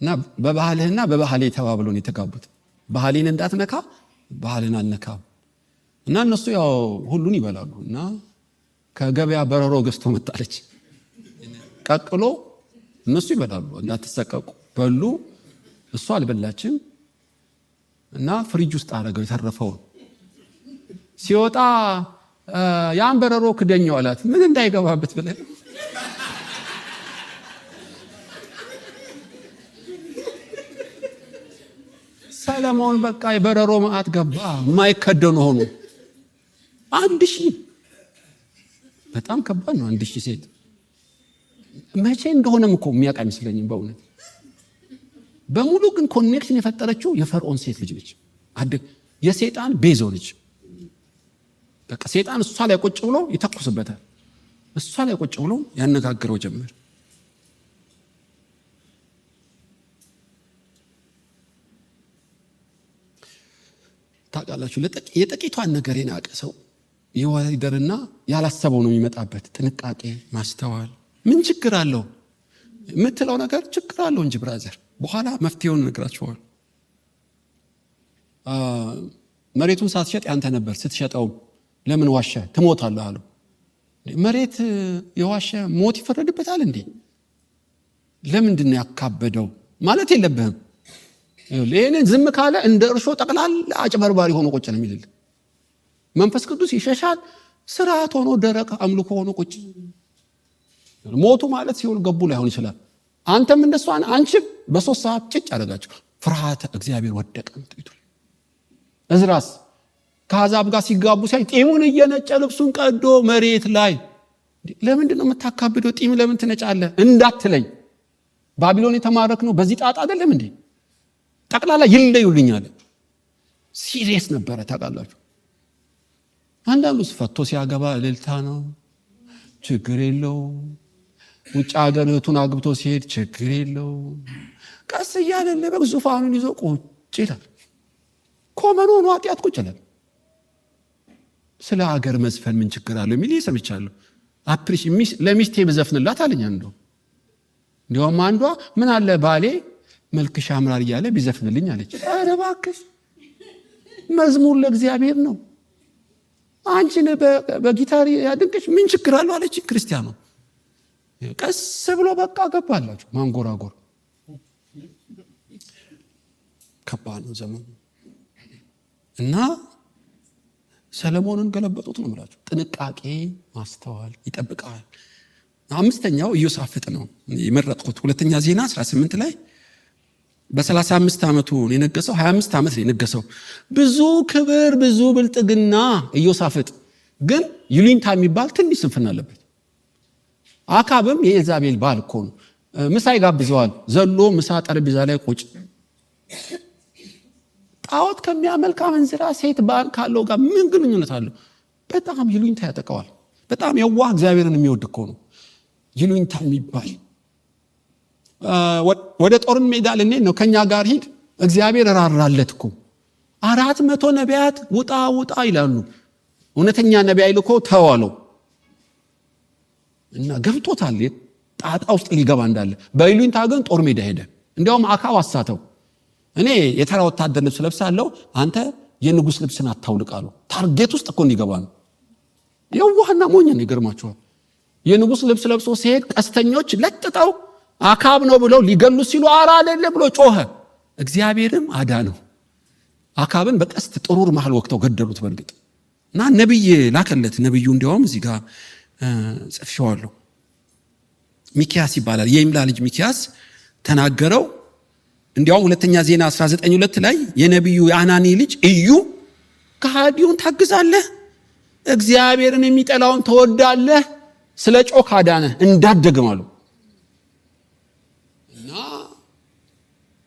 እና በባህልህና በባህሌ ተባብሎ ነው የተጋቡት። ባህሌን እንዳትነካ ባህልን አልነካም እና እነሱ ያው ሁሉን ይበላሉ እና ከገበያ በረሮ ገዝቶ መጣለች ቀቅሎ። እነሱ ይበላሉ እንዳትሰቀቁ በሉ። እሷ አልበላችም እና ፍሪጅ ውስጥ አደረገው የተረፈውን። ሲወጣ ያን በረሮ ክደኛው አላት። ምን እንዳይገባበት ብለህ ሰለሞን በቃ የበረሮ መዓት ገባ። የማይከደኑ ሆኑ። 1000 በጣም ከባድ ነው። 1000 ሴት መቼ እንደሆነም እኮ የሚያውቅ አይመስለኝም በእውነት። በሙሉ ግን ኮኔክሽን የፈጠረችው የፈርዖን ሴት ልጅ ነች። የሰይጣን ቤዞ ነች። በቃ ሰይጣን እሷ ላይ ቁጭ ብሎ ይተኩስበታል። እሷ ላይ ቁጭ ብሎ ያነጋግረው ጀመር። ታውቃላችሁ፣ የጥቂቷን ነገር የናቀ ሰው ይወደርና ያላሰበው ነው የሚመጣበት። ጥንቃቄ፣ ማስተዋል። ምን ችግር አለው የምትለው ነገር ችግር አለው እንጂ ብራዘር፣ በኋላ መፍትሄውን እነግራችኋለሁ። መሬቱን ሳትሸጥ ያንተ ነበር፣ ስትሸጠው ለምን ዋሸ? ትሞታለህ አለው። መሬት የዋሸ ሞት ይፈረድበታል እንዴ? ለምንድን ነው ያካበደው ማለት የለብህም። ይህንን ዝም ካለ እንደ እርሾ ጠቅላላ አጭበርባሪ ሆኖ ቁጭ ነው የሚልል። መንፈስ ቅዱስ ይሸሻል። ስርዓት ሆኖ ደረቅ አምልኮ ሆኖ ቁጭ። ሞቱ ማለት ሲኦል ገቡ ላይሆን ይችላል። አንተም እንደሱ አንቺም በ3 ሰዓት ጭጭ አደረጋቸው። ፍርሃተ እግዚአብሔር ወደቀ። እዝራስ ከአሕዛብ ጋር ሲጋቡ ሲያይ ጢሙን እየነጨ ልብሱን ቀዶ መሬት ላይ ለምንድን ነው የምታካብደው? ጢም ለምን ትነጫለህ እንዳትለኝ፣ ባቢሎን የተማረክ ነው በዚህ ጣጣ አይደለም እንዴ? ጠቅላላ ይለዩልኛል። ሲሪየስ ነበረ ታውቃላችሁ። አንዳንዱስ ፈቶ ሲያገባ እልልታ ነው፣ ችግር የለው። ውጭ ሀገር እህቱን አግብቶ ሲሄድ ችግር የለው። ቀስ እያለ ለበግ ዙፋኑን ይዞ ቁጭ ይላል። ኮመን ሆኖ ኃጢአት ቁጭ ይላል። ስለ ሀገር መዝፈን ምን ችግር አለው የሚል ሰምቻለሁ። ለሚስቴ ብዘፍንላት አለኝ አንዱ። እንዲያውም አንዷ ምን አለ ባሌ መልክሽ ያምራል እያለ ቢዘፍንልኝ አለች። ኧረ እባክሽ መዝሙር ለእግዚአብሔር ነው፣ አንቺን በጊታር ያድንቅሽ ምን ችግር አለው አለች። ክርስቲያኑ ቀስ ብሎ በቃ ገባላችሁ ማንጎራጎር። ከባድ ነው ዘመኑ እና ሰለሞንን ገለበጡት ነው የምላችሁ። ጥንቃቄ ማስተዋል ይጠብቃል። 5ኛው ኢዮሳፍጥ ነው የመረጥኩት። 2ኛ ዜና 18 ላይ በ35 ዓመቱ የነገሰው 25 ዓመት የነገሰው ብዙ ክብር ብዙ ብልጥግና። ኢዮሳፍጥ ግን ይሉኝታ የሚባል ትንሽ ስንፍና አለበት። አካብም የኤልዛቤል ባል እኮ ነው። ምሳ ይጋብዘዋል። ዘሎ ምሳ ጠረጴዛ ላይ ቁጭ። ጣዖት ከሚያመልክ አመንዝራ ሴት ባል ካለው ጋር ምን ግንኙነት አለው? በጣም ይሉኝታ ያጠቀዋል። በጣም የዋህ እግዚአብሔርን የሚወድ እኮ ነው ይሉኝታ የሚባል። ወደ ጦርን ሜዳ ልንሄድ ነው፣ ከኛ ጋር ሂድ። እግዚአብሔር ራራለት እኮ 400 ነቢያት ውጣ ውጣ ይላሉ። እውነተኛ ነቢይ ልኮ ተዋለው እና ገብቶታል ጣጣ ውስጥ ሊገባ እንዳለ። በይሉኝታ ግን ጦር ሜዳ ሄደ። እንዲያውም አካብ አሳተው። እኔ የተራ ወታደር ልብስ ለብሳለሁ፣ አንተ የንጉስ ልብስን አታውልቃለሁ። ታርጌት ውስጥ እኮ እንዲገባ ነው። የዋህና ሞኝ ነው። ይገርማችኋል። የንጉስ ልብስ ለብሶ ሲሄድ ቀስተኞች ለጥጠው አካብ ነው ብለው ሊገሉ ሲሉ አራ አይደለም ብሎ ጮኸ። እግዚአብሔርም አዳነው። አካብን በቀስት ጥሩር መሃል ወቅተው ገደሉት። በእርግጥ እና ነብይ ላከለት። ነብዩ እንዲያውም እዚህ ጋር ጽፌዋለሁ። ሚኪያስ ይባላል። የይምላ ልጅ ሚኪያስ ተናገረው። እንዲያውም ሁለተኛ ዜና 19:2 ላይ የነቢዩ የአናኒ ልጅ እዩ ከሃዲውን ታግዛለህ፣ እግዚአብሔርን የሚጠላውን ተወዳለህ፣ ስለ ጮክ አዳነ እንዳትደግም አሉ። እና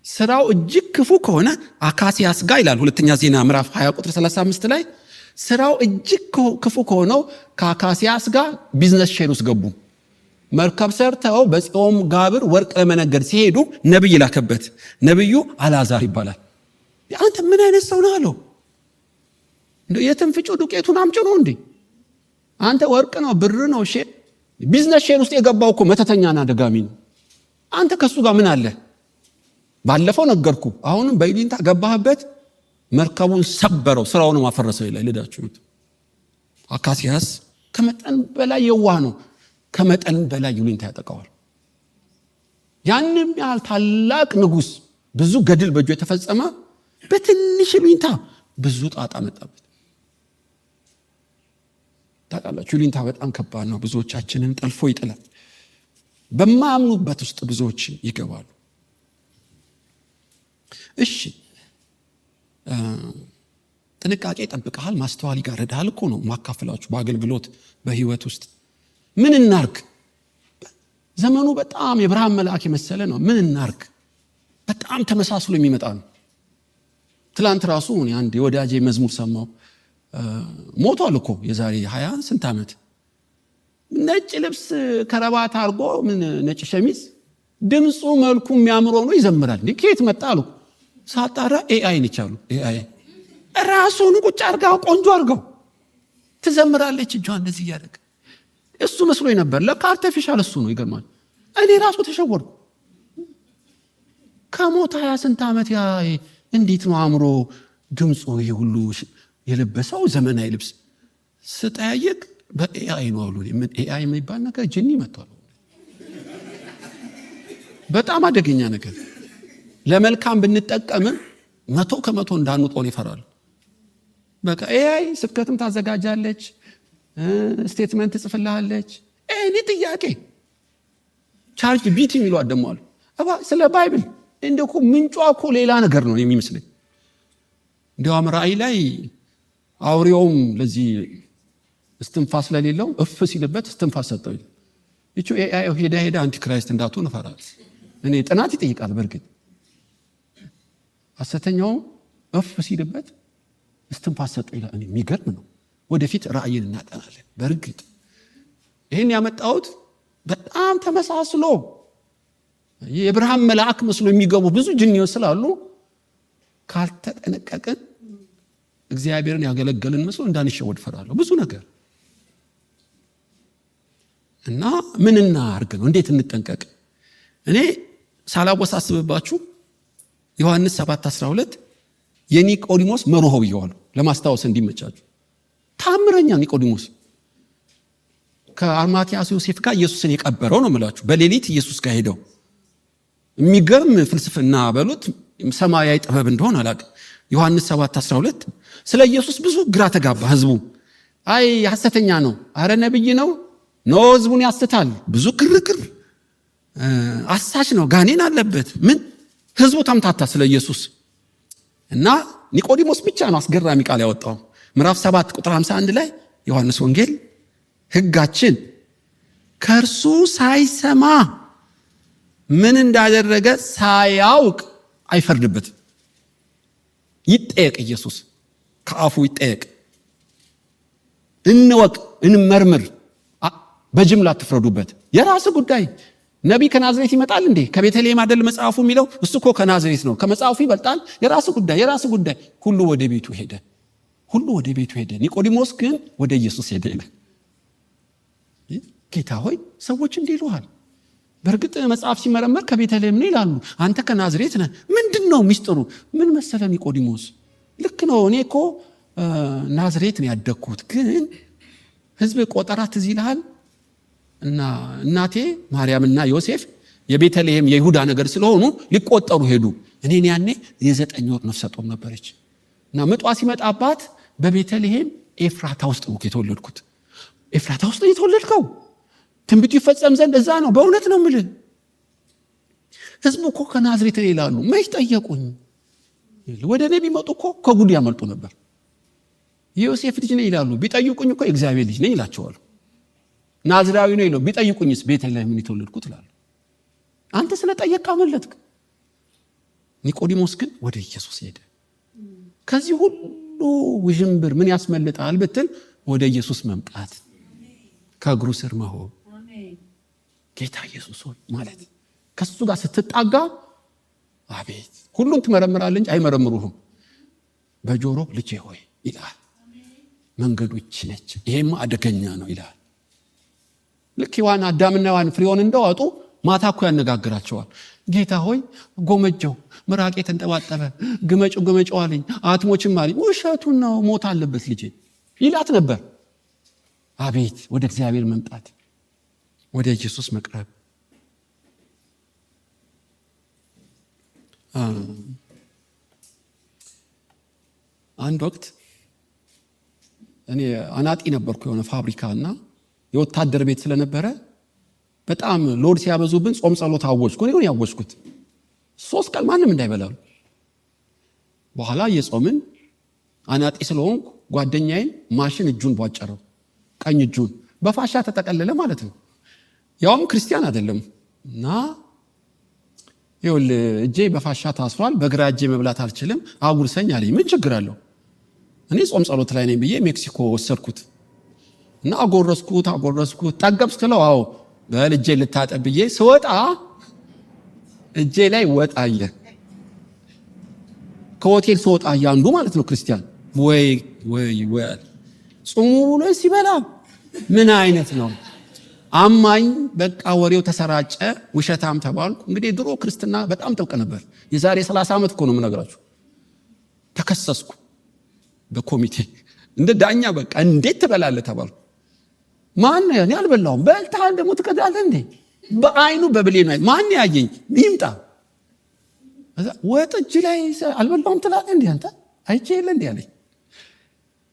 ስራው እጅግ ክፉ ከሆነ አካሲያስ ጋር ይላል ሁለተኛ ዜና ምዕራፍ 20 ቁጥር 35 ላይ ስራው እጅግ ክፉ ከሆነው ከአካሲያስ ጋር ቢዝነስ ሼር ውስጥ ገቡ። መርከብ ሰርተው በጽዮን ጋብር ወርቅ ለመነገድ ሲሄዱ ነብይ ላከበት። ነብዩ አልዓዛር ይባላል። አንተ ምን አይነት ሰው ነህ አለው። እንዴ የትንፍጩ ዱቄቱን አምጪ ነው እንዴ? አንተ ወርቅ ነው ብር ነው ቢዝነስ ሼር ውስጥ የገባው እኮ መተተኛና ደጋሚ ነው። አንተ ከሱ ጋር ምን አለ? ባለፈው ነገርኩ። አሁንም በይሊንታ ገባህበት። መርከቡን ሰበረው፣ ስራውን ማፈረሰው ይላል። ልዳችሁት አካሲያስ ከመጠን በላይ የዋህ ነው። ከመጠን በላይ ይሉኝታ ያጠቃዋል። ያንም ያህል ታላቅ ንጉስ ብዙ ገድል በእጁ የተፈጸመ በትንሽ ይሉኝታ ብዙ ጣጣ መጣበት። ታውቃላችሁ ይሉኝታ በጣም ከባድ ነው። ብዙዎቻችንን ጠልፎ ይጥላል። በማያምኑበት ውስጥ ብዙዎች ይገባሉ። እሺ ጥንቃቄ ይጠብቅሃል፣ ማስተዋል ይጋርድሃል እኮ ነው ማካፈላችሁ በአገልግሎት በህይወት ውስጥ ምን እናርግ? ዘመኑ በጣም የብርሃን መልአክ የመሰለ ነው። ምን እናርግ? በጣም ተመሳስሎ የሚመጣ ነው። ትላንት ራሱ አንድ የወዳጄ መዝሙር ሰማው። ሞቷል እኮ የዛሬ 20 ስንት ዓመት። ነጭ ልብስ ከረባት አድርጎ ምን ነጭ ሸሚዝ፣ ድምፁ መልኩ የሚያምር ሆኖ ይዘምራል። እንዴ ከየት መጣ አሉ። ሳጣራ ኤአይ ነች አሉ። ኤአይ ራሱን ቁጭ አድርጋው ቆንጆ አድርገው ትዘምራለች። እጇ እንደዚህ እያደረገ እሱ መስሎኝ ነበር። ለካ አርቲፊሻል እሱ ነው። ይገርማል። እኔ ራሱ ተሸወርኩ። ከሞት 20 ስንት ዓመት ያ እንዴት ነው አምሮ ድምፁ ይሄ ሁሉ የለበሰው ዘመናዊ ልብስ ስጠያየቅ በኤአይ ነው አሉ። ምን ኤአይ የሚባል ነገር ጅኒ መጥቷል። በጣም አደገኛ ነገር። ለመልካም ብንጠቀም 100% እንዳንጦን ይፈራል። በቃ ኤአይ ስብከትም ታዘጋጃለች፣ ስቴትመንት ጽፍልሃለች። እኔ ጥያቄ ቻርጅ ቢቲ የሚለው አደማሉ ስለ ባይብል እንደኮ ምንጯ እኮ ሌላ ነገር ነው የሚመስለኝ። እንዲያውም ራእይ ላይ አውሬውም ለዚህ እስትንፋስ ለሌለው እፍ ሲልበት እስትንፋስ ሰጠው። እቺ ኤአይ ሄዳ አንቲክራይስት እንዳትሆን ፈራል። እኔ ጥናት ይጠይቃል። በርግጥ ሐሰተኛው እፍ ሲልበት እስትንፋስ ሰጠው ይላል። እኔ የሚገርም ነው። ወደፊት ራእይን እናጠናለን። በርግጥ ይሄን ያመጣሁት በጣም ተመሳስሎ የብርሃን መልአክ መስሎ የሚገቡ ብዙ ጅኒዎች ስላሉ ካልተጠነቀቀን እግዚአብሔርን ያገለገልን መስሎ እንዳንሸወድ ፈራለሁ። ብዙ ነገር እና ምን እናርግ ነው? እንዴት እንጠንቀቅ? እኔ ሳላወሳስብባችሁ ዮሐንስ 7:12 የኒቆዲሞስ መርሆ ይዋሉ ለማስታወስ እንዲመቻችሁ። ታምረኛ ኒቆዲሞስ ከአርማትያስ ዮሴፍ ጋር ኢየሱስን የቀበረው ነው የምላችሁ። በሌሊት ኢየሱስ ጋር ሄደው የሚገርም ፍልስፍና በሉት ሰማያዊ ጥበብ እንደሆነ አላውቅም። ዮሐንስ 7:12 ስለ ኢየሱስ ብዙ ግራ ተጋባ ህዝቡ። አይ ሐሰተኛ ነው፣ አረ ነብይ ነው፣ ህዝቡን ያስታል፣ ብዙ ግርግር፣ አሳች ነው፣ ጋኔን አለበት። ምን ህዝቡ ተምታታ ስለ ኢየሱስ። እና ኒቆዲሞስ ብቻ ነው አስገራሚ ቃል ያወጣው። ምዕራፍ 7 ቁጥር 51 ላይ ዮሐንስ ወንጌል ህጋችን ከእርሱ ሳይሰማ ምን እንዳደረገ ሳያውቅ አይፈርድበትም። ይጠየቅ፣ ኢየሱስ ከአፉ ይጠየቅ። እንወቅ፣ እንመርምር፣ በጅምላ አትፍረዱበት። የራስ ጉዳይ። ነቢይ ከናዝሬት ይመጣል እንዴ? ከቤተልሔም አይደል መጽሐፉ የሚለው? እሱ እኮ ከናዝሬት ነው፣ ከመጽሐፉ ይበልጣል። የራስ ጉዳይ፣ የራስ ጉዳይ። ሁሉ ወደ ቤቱ ሄደ፣ ሁሉ ወደ ቤቱ ሄደ። ኒቆዲሞስ ግን ወደ ኢየሱስ ሄደ ይላል። ጌታ ሆይ ሰዎች እንዲህ ይሉሃል። በእርግጥ መጽሐፍ ሲመረመር ከቤተልሔም ነው ይላሉ፣ አንተ ከናዝሬት ነህ። ምንድነው ሚስጥሩ? ምን መሰለ ኒቆዲሞስ፣ ልክ ነው፣ እኔ እኮ ናዝሬት ነው ያደግኩት፣ ግን ህዝብ ቆጠራ ትዝ ይልሃል እና እናቴ ማርያምና ዮሴፍ የቤተልሔም የይሁዳ ነገር ስለሆኑ ሊቆጠሩ ሄዱ። እኔን ያኔ የ9 ወር ነፍሰ ጡር ነበረች እና ምጧ ሲመጣባት በቤተልሔም ኤፍራታ ውስጥ ነው የተወለድኩት። ኤፍራታ ውስጥ ነው የተወለድከው? ትንቢቱ ይፈጸም ዘንድ እዛ ነው። በእውነት ነው የምልህ። ህዝቡ እኮ ከናዝሬት ነው ይላሉ። መች ጠየቁኝ? ወደ እኔ ቢመጡ እኮ ከጉድ ያመልጡ ነበር። የዮሴፍ ልጅ ነኝ ይላሉ። ቢጠይቁኝ እኮ የእግዚአብሔር ልጅ ነኝ ይላቸዋል። ናዝራዊ ነው ይላሉ። ቢጠይቁኝስ ቤተልሔም የተወለድኩት እላለሁ። አንተ ስለጠየቅ አመለጥክ። ኒቆዲሞስ ግን ወደ ኢየሱስ ሄደ። ከዚህ ሁሉ ውዥንብር ምን ያስመልጣል ብትል ወደ ኢየሱስ መምጣት፣ ከእግሩ ስር መሆን። ጌታ ኢየሱስ ሆይ ማለት ከሱ ጋር ስትጣጋ አቤት ሁሉን ትመረምራለህ እንጂ አይመረምሩህም። በጆሮ ልጄ ሆይ ይላል። መንገዶች ነች፣ ይሄማ አደገኛ ነው ይላል። ልክ ሔዋን አዳምና ሔዋን ፍሬውን እንደዋጡ ማታ እኮ ያነጋግራቸዋል። ጌታ ሆይ ጎመጀው፣ ምራቄ ተንጠባጠበ፣ ግመጭው አለኝ፣ አትሞችም አለኝ። ውሸቱን ነው፣ ሞት አለበት ልጄ ይላት ነበር። አቤት ወደ እግዚአብሔር መምጣት፣ ወደ ኢየሱስ መቅረብ። አንድ ወቅት እኔ አናጢ ነበርኩ የሆነ ፋብሪካ እና የወታደር ቤት ስለነበረ በጣም ሎድ ሲያበዙብን ጾም ጸሎት አወጅኩ። እኔ ያወጅኩት 3 ቀን ማንም እንዳይበላሉ። በኋላ እየጾምን አናጢ ስለሆንኩ ጓደኛዬን ማሽን እጁን ቧጨረው፣ ቀኝ እጁን በፋሻ ተጠቀለለ ማለት ነው። ያውም ክርስቲያን አይደለም እና ይኸውልህ እጄ በፋሻ ታስሯል፣ በግራ እጄ መብላት አልችልም፣ አጉርሰኝ አለኝ። ምን ችግር አለው? እኔ ጾም ጸሎት ላይ ነኝ ብዬ ሜክሲኮ ወሰድኩት እና አጎረስኩት። ጠገብ ስትለው አዎ በል እጄ ልታጠብ ብዬ ስወጣ እጄ ላይ ወጣየ። ከሆቴል ስወጣ ያንዱ ማለት ነው ክርስቲያን ወይ ጾሙ ብሎ ሲበላ ምን አይነት ነው? አማኝ በቃ ወሬው ተሰራጨ፣ ውሸታም ተባልኩ። እንግዲህ ድሮ ክርስትና በጣም ጥብቅ ነበር። የዛሬ 30 ዓመት እኮ ነው የምነግራችሁ። ተከሰስኩ በኮሚቴ እንደ ዳኛ። በቃ እንዴት ትበላለህ ተባልኩ። ማን እኔ አልበላሁም። በልተሃል ደግሞ ትቀዳለህ እንዴ? በአይኑ በብሌኑ ማን ያየኝ ይምጣ። ወጥ እጅ ላይ አልበላሁም ትላለህ እንዴ አንተ? አይቼ የለ እንዴ አለኝ።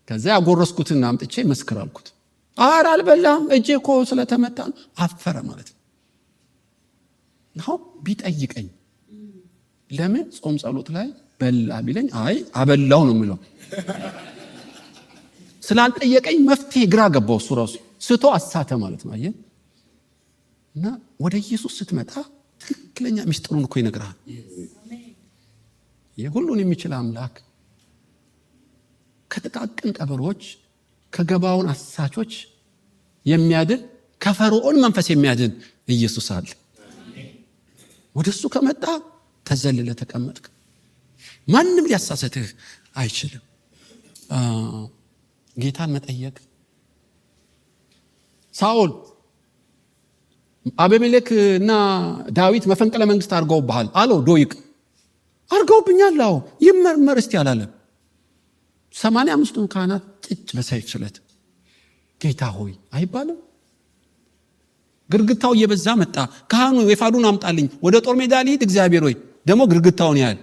ከዛ ያጎረስኩትና አምጥቼ መስክር አልኩት። ኧረ አልበላም እጄ እኮ ስለተመታ አፈረ ማለት ነው። ነው ቢጠይቀኝ ለምን ጾም ጸሎት ላይ በላ ቢለኝ አይ አበላው ነው የምለው። ስላልጠየቀኝ መፍትሄ ግራ ገባው። እሱ ራሱ ስቶ አሳተ ማለት ነው። አየህ። እና ወደ ኢየሱስ ስትመጣ ትክክለኛ ሚስጥሩን እኮ ይነግራል። የሁሉን የሚችል አምላክ ከጥቃቅን ቀበሮች ከገባውን አሳቾች የሚያድን ከፈርዖን መንፈስ የሚያድን ኢየሱስ አለ። ወደሱ ከመጣ ተዘልለ ተቀመጥክ፣ ማንም ሊያሳሰትህ አይችልም። ጌታን መጠየቅ። ሳኦል አቤሜሌክ እና ዳዊት መፈንቅለ መንግስት አድርገውብሃል አለው። ዶይቅ አድርገውብኛል አዎ ይመርመር እስቲ አላለም። 85ቱን ካህናት ጭጭ በሰይፍ ስለት ጌታ ሆይ አይባልም። ግርግታው እየበዛ መጣ። ካህኑ ኤፉዱን አምጣልኝ፣ ወደ ጦር ሜዳ ልሂድ፣ እግዚአብሔር ሆይ ደግሞ ግርግታውን ያህል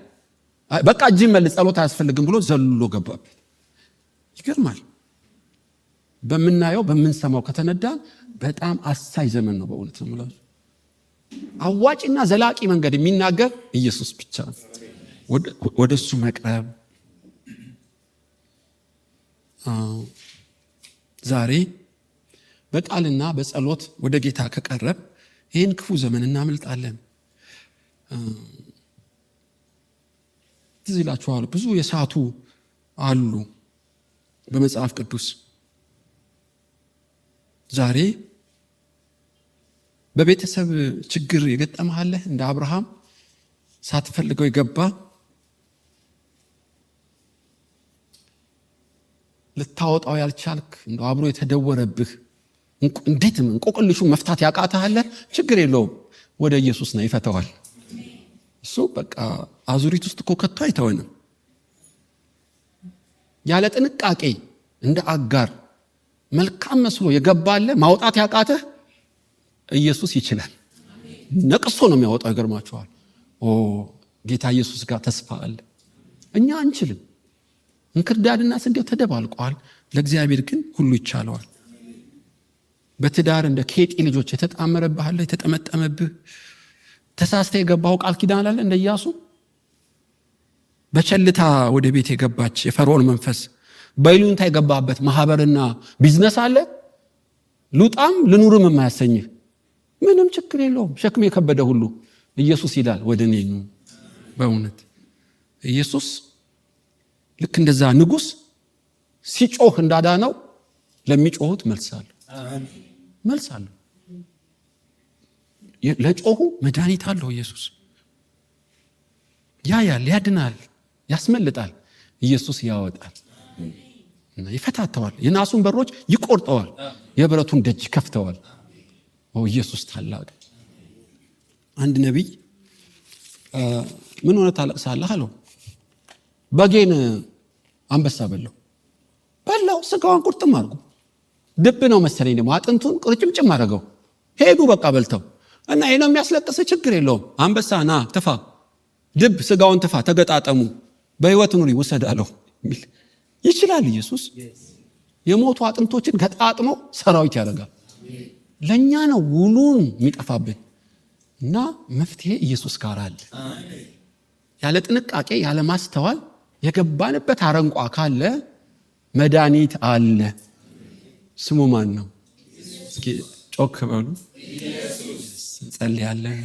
በቃ እጅን መልስ፣ ጸሎት አያስፈልግም ብሎ ዘሎ ገባበት። ይገርማል። በምናየው በምንሰማው ከተነዳ በጣም አሳይ ዘመን ነው በእውነት ነው ማለት። አዋጭና ዘላቂ መንገድ የሚናገር ኢየሱስ ብቻ ነው። ወደሱ መቅረብ። ዛሬ በቃልና በጸሎት ወደ ጌታ ከቀረብ ይህን ክፉ ዘመን እናመልጣለን። ትዝ ይላችኋል ብዙ የሳቱ አሉ በመጽሐፍ ቅዱስ። ዛሬ በቤተሰብ ችግር የገጠመሃለህ እንደ አብርሃም ሳትፈልገው የገባ ልታወጣው ያልቻልክ እንደ አብሮ የተደወረብህ እንዴት እንቆቅልሹ መፍታት ያቃተሃለ ችግር የለውም። ወደ ኢየሱስ ነው ይፈታዋል። እሱ በቃ አዙሪት ውስጥ እኮ ከቶ አይተወንም። ያለ ጥንቃቄ እንደ አጋር መልካም መስሎ የገባለ ማውጣት ያቃተህ ኢየሱስ ይችላል። ነቅሶ ነው የሚያወጣው። ይገርማችኋል። ጌታ ኢየሱስ ጋር ተስፋ አለ። እኛ አንችልም። እንክርዳድና ስንዴው ተደባልቋል። ለእግዚአብሔር ግን ሁሉ ይቻለዋል። በትዳር እንደ ኬጢ ልጆች የተጣመረብህ አለ፣ የተጠመጠመብህ ተሳስተ የገባው ቃል ኪዳን አለ እንደ ኢያሱ። በቸልታ ወደ ቤት የገባች የፈርዖን መንፈስ፣ በይሉኝታ የገባበት ማህበርና ቢዝነስ አለ። ልውጣም ልኑርም የማያሰኝህ ምንም ችግር የለውም። ሸክም የከበደ ሁሉ ኢየሱስ ይላል ወደ እኔ ኑ። በእውነት ኢየሱስ ልክ እንደዛ ንጉሥ ሲጮህ እንዳዳነው ለሚጮሁት መልሳለሁ። ለጮሁ መድኃኒት አለው ኢየሱስ። ያያል፣ ያድናል፣ ያስመልጣል። ኢየሱስ ያወጣል፣ ይፈታተዋል። የናሱን በሮች ይቆርጠዋል፣ የብረቱን ደጅ ከፍተዋል። ኢየሱስ ታላቅ። አንድ ነቢይ ምን ሆነ ታለቅሳለህ አለው። በጌን አንበሳ በላው፣ ስጋዋን ቁርጥም አድርጎ ድብ ነው መሰለኝ ደግሞ አጥንቱን ቁርጭምጭም አደረገው። ሄዱ በቃ በልተው እና ይሄ ነው የሚያስለቅስ፣ ችግር የለውም አንበሳ ና ትፋ፣ ድብ ስጋውን ትፋ፣ ተገጣጠሙ፣ በህይወት ኑሪ ውሰድ አለው። ይችላል ኢየሱስ። የሞቱ አጥንቶችን ገጣጥሞ ሰራዊት ያደርጋል። ለኛ ነው ውሉን የሚጠፋብን እና መፍትሄ ኢየሱስ ጋር አለ። ያለ ጥንቃቄ ያለ ማስተዋል የገባንበት አረንቋ ካለ መድኃኒት አለ። ስሙ ማን ነው? እስኪ ጮክ በሉ። ኢየሱስ። እንጸልያለን።